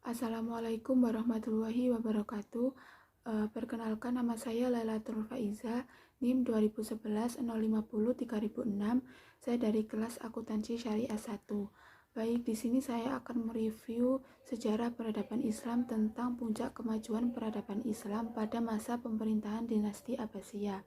Assalamualaikum warahmatullahi wabarakatuh. Perkenalkan, nama saya Lailatul Faiza, NIM 2011 050 3006. Saya dari kelas Akuntansi Syariah 1. Baik, di sini saya akan mereview sejarah peradaban Islam tentang puncak kemajuan peradaban Islam pada masa pemerintahan dinasti Abbasiyah.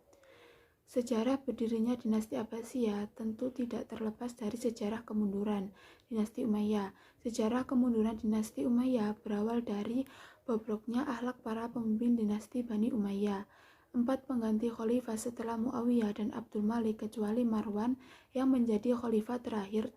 Sejarah berdirinya dinasti Abbasiyah tentu tidak terlepas dari sejarah kemunduran dinasti Umayyah. Sejarah kemunduran dinasti Umayyah berawal dari bobroknya akhlak para pemimpin dinasti Bani Umayyah. 4 pengganti khalifah setelah Muawiyah dan Abdul Malik kecuali Marwan yang menjadi khalifah terakhir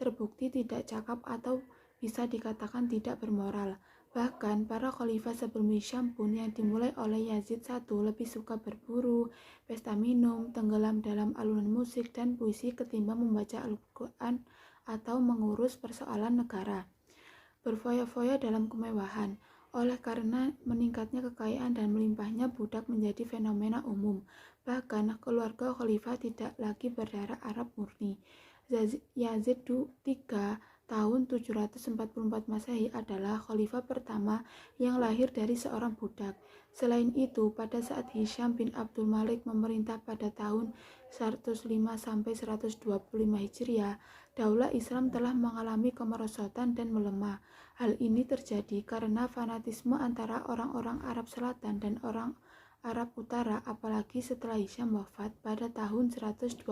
terbukti tidak cakap atau bisa dikatakan tidak bermoral. Bahkan para khalifah sebelum Hisham pun yang dimulai oleh Yazid I lebih suka berburu, pesta minum, tenggelam dalam alunan musik dan puisi ketimbang membaca Al-Quran atau mengurus persoalan negara. Berfoya-foya dalam kemewahan. Oleh karena meningkatnya kekayaan dan melimpahnya budak menjadi fenomena umum. Bahkan keluarga khalifah tidak lagi berdarah Arab murni. Yazid III tahun 744 Masehi adalah khalifah pertama yang lahir dari seorang budak. Selain itu, pada saat Hisham bin Abdul Malik memerintah pada tahun 105 sampai 125 Hijriah, daulah Islam telah mengalami kemerosotan dan melemah. Hal ini terjadi karena fanatisme antara orang-orang Arab Selatan dan orang Arab Utara, apalagi setelah Hisham wafat pada tahun 125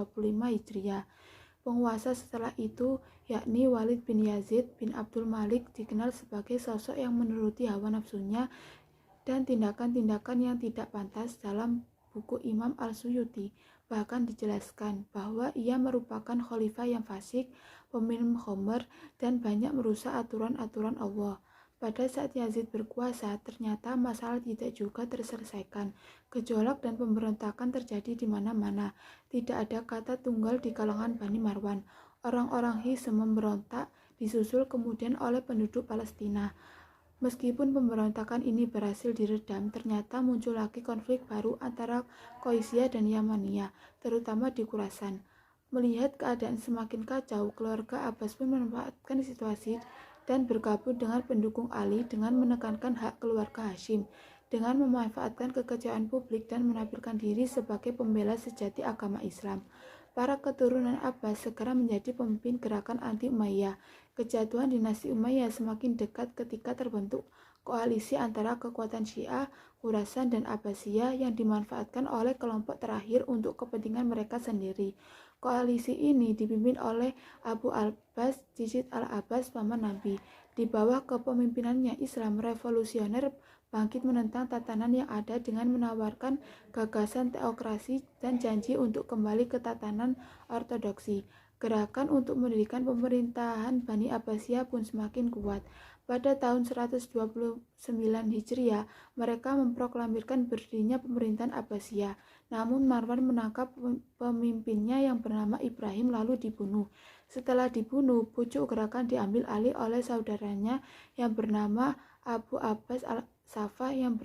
Hijriah. Penguasa setelah itu, yakni Walid bin Yazid bin Abdul Malik, dikenal sebagai sosok yang menuruti hawa nafsunya dan tindakan-tindakan yang tidak pantas. Dalam buku Imam Al-Suyuti bahkan dijelaskan bahwa ia merupakan khalifah yang fasik, peminum khamr, dan banyak merusak aturan-aturan Allah. Pada saat Yazid berkuasa, ternyata masalah tidak juga terselesaikan. Gejolak dan pemberontakan terjadi di mana-mana. Tidak ada kata tunggal di kalangan Bani Marwan. Orang-orang Hism memberontak, disusul kemudian oleh penduduk Palestina. Meskipun pemberontakan ini berhasil diredam, ternyata muncul lagi konflik baru antara Qaisyah dan Yamaniyah, terutama di Khurasan. Melihat keadaan semakin kacau, keluarga Abbas pun memanfaatkan situasi dan bergabung dengan pendukung Ali dengan menekankan hak keluarga Hashim, dengan memanfaatkan kekecewaan publik dan menampilkan diri sebagai pembela sejati agama Islam. Para keturunan Abbas segera menjadi pemimpin gerakan anti Umayyah. Kejatuhan dinasti Umayyah semakin dekat ketika terbentuk koalisi antara kekuatan Syiah, Khurasan, dan Abbasiyah yang dimanfaatkan oleh kelompok terakhir untuk kepentingan mereka sendiri. Koalisi ini dipimpin oleh Abu Abbas Yazid al-Abbas, paman Nabi. Di bawah kepemimpinannya, Islam revolusioner bangkit menentang tatanan yang ada dengan menawarkan gagasan teokrasi dan janji untuk kembali ke tatanan ortodoksi. Gerakan untuk mendirikan pemerintahan Bani Abbasiyah pun semakin kuat. Pada tahun 129 Hijriah, mereka memproklamirkan berdirinya pemerintahan Abbasiyah. Namun Marwan menangkap pemimpinnya yang bernama Ibrahim lalu dibunuh. Setelah dibunuh, pucuk gerakan diambil alih oleh saudaranya yang bernama Abu Abbas al-Saffah yang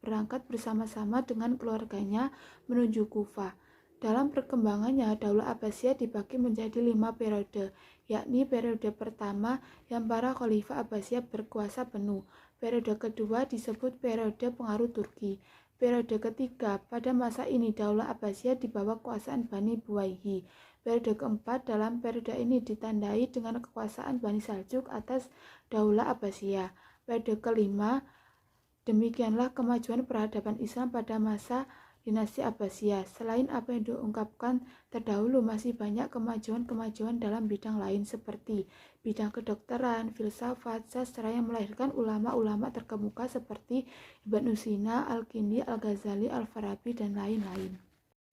berangkat bersama-sama dengan keluarganya menuju Kufah. Dalam perkembangannya, Daulah Abbasiyah dibagi menjadi 5 periode, yakni periode pertama yang para khalifah Abbasiyah berkuasa penuh. Periode kedua disebut periode pengaruh Turki. Periode ketiga, pada masa ini Daulah Abbasiyah di bawah kekuasaan Bani Buwayhi. Periode keempat, dalam periode ini ditandai dengan kekuasaan Bani Saljuk atas Daulah Abbasiyah. Periode kelima, demikianlah kemajuan peradaban Islam pada masa dinasti Abbasiyah. Selain apa yang diungkapkan terdahulu, masih banyak kemajuan-kemajuan dalam bidang lain seperti bidang kedokteran, filsafat, sastra yang melahirkan ulama-ulama terkemuka seperti Ibnu Sina, Al-Kindi, Al-Ghazali, Al-Farabi, dan lain-lain.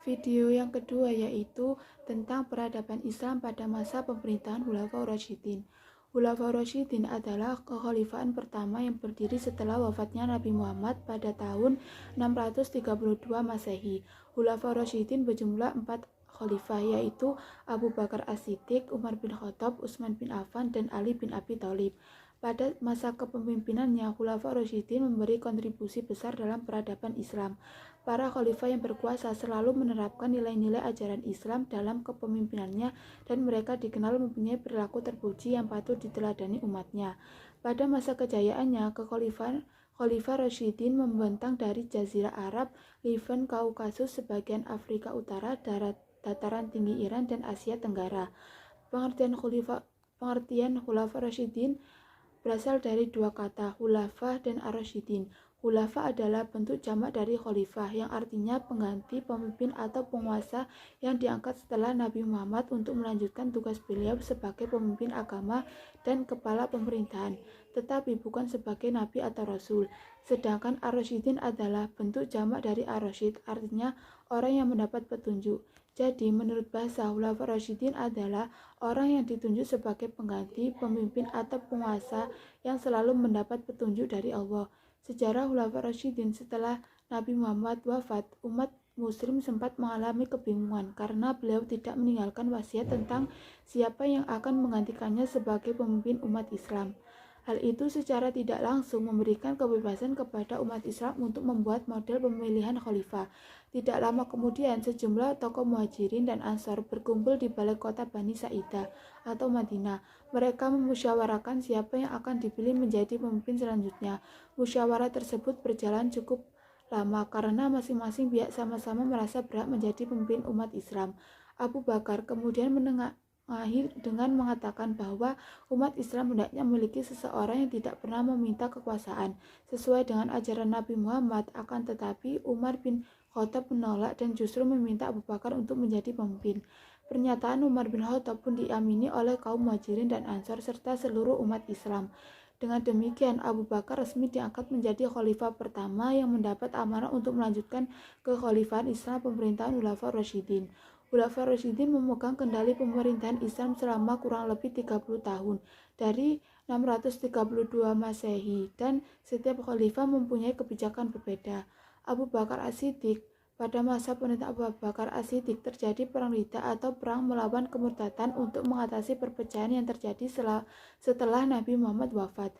Video yang kedua yaitu tentang peradaban Islam pada masa pemerintahan Khulafaur Rasyidin. Khulafaur Rasyidin adalah kekhalifahan pertama yang berdiri setelah wafatnya Nabi Muhammad pada tahun 632 Masehi. Khulafaur Rasyidin berjumlah 4 khalifah, yaitu Abu Bakar As-Siddiq, Umar bin Khattab, Utsman bin Affan, dan Ali bin Abi Thalib. Pada masa kepemimpinannya, Khulafaur Rasyidin memberi kontribusi besar dalam peradaban Islam. Para khalifah yang berkuasa selalu menerapkan nilai-nilai ajaran Islam dalam kepemimpinannya dan mereka dikenal mempunyai perilaku terpuji yang patut diteladani umatnya. Pada masa kejayaannya, Khalifah Rashidin membentang dari Jazirah Arab, Levant, Kaukasus, sebagian Afrika Utara, dataran tinggi Iran, dan Asia Tenggara. Pengertian Khulafa Rashidin berasal dari dua kata, khulafah dan ar-rasyidin. Khulafa adalah bentuk jamak dari khalifah, yang artinya pengganti, pemimpin, atau penguasa yang diangkat setelah Nabi Muhammad untuk melanjutkan tugas beliau sebagai pemimpin agama dan kepala pemerintahan, tetapi bukan sebagai nabi atau rasul. Sedangkan ar-rasyidin adalah bentuk jamak dari ar-rasyid, artinya orang yang mendapat petunjuk. Jadi, menurut bahasa, Khulafa Rasyidin adalah orang yang ditunjuk sebagai pengganti, pemimpin, atau penguasa yang selalu mendapat petunjuk dari Allah. Sejarah Khulafa Rasyidin: setelah Nabi Muhammad wafat, umat Muslim sempat mengalami kebingungan karena beliau tidak meninggalkan wasiat tentang siapa yang akan menggantikannya sebagai pemimpin umat Islam. Hal itu secara tidak langsung memberikan kebebasan kepada umat Islam untuk membuat model pemilihan khalifah. Tidak lama kemudian, sejumlah tokoh Muhajirin dan Ansor berkumpul di balai kota Bani Sa'idah atau Madinah. Mereka memusyawarahkan siapa yang akan dipilih menjadi pemimpin selanjutnya. Musyawarah tersebut berjalan cukup lama karena masing-masing pihak sama-sama merasa berhak menjadi pemimpin umat Islam. Abu Bakar kemudian menengahi dengan mengatakan bahwa umat Islam hendaknya memiliki seseorang yang tidak pernah meminta kekuasaan sesuai dengan ajaran Nabi Muhammad. Akan tetapi Umar bin Khattab menolak dan justru meminta Abu Bakar untuk menjadi pemimpin. Pernyataan Umar bin Khattab pun diamini oleh kaum Muhajirin dan Ansor serta seluruh umat Islam. Dengan demikian, Abu Bakar resmi diangkat menjadi khalifah pertama yang mendapat amanah untuk melanjutkan kekhalifahan Islam pemerintahan Khulafaur Rasyidin. Khulafaur Rasyidin memegang kendali pemerintahan Islam selama kurang lebih 30 tahun, dari 632 Masehi, dan setiap khalifah mempunyai kebijakan berbeda. Abu Bakar As-Siddiq: pada masa pemerintahan Abu Bakar As-Siddiq terjadi perang Riddah atau perang melawan kemurtadan untuk mengatasi perpecahan yang terjadi setelah Nabi Muhammad wafat.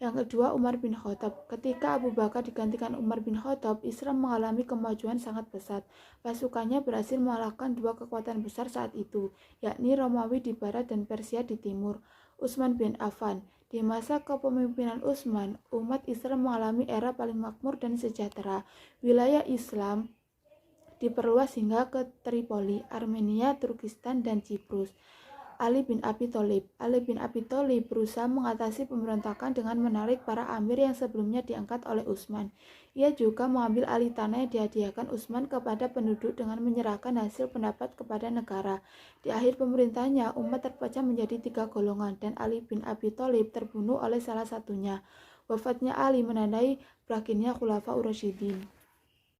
Yang kedua, Umar bin Khattab. Ketika Abu Bakar digantikan Umar bin Khattab, Islam mengalami kemajuan sangat pesat. Pasukannya berhasil mengalahkan dua kekuatan besar saat itu, yakni Romawi di barat dan Persia di timur. Utsman bin Affan. Di masa kepemimpinan Utsman, umat Islam mengalami era paling makmur dan sejahtera. Wilayah Islam diperluas hingga ke Tripoli, Armenia, Turkistan, dan Ciprus. Ali bin Abi Thalib berusaha mengatasi pemberontakan dengan menarik para amir yang sebelumnya diangkat oleh Utsman. Ia juga mengambil alih tanah yang dihadiahkan Utsman kepada penduduk dengan menyerahkan hasil pendapat kepada negara. Di akhir pemerintahannya, umat terpecah menjadi 3 golongan dan Ali bin Abi Thalib terbunuh oleh salah satunya. Wafatnya Ali menandai berakhirnya Khulafaur Rasyidin.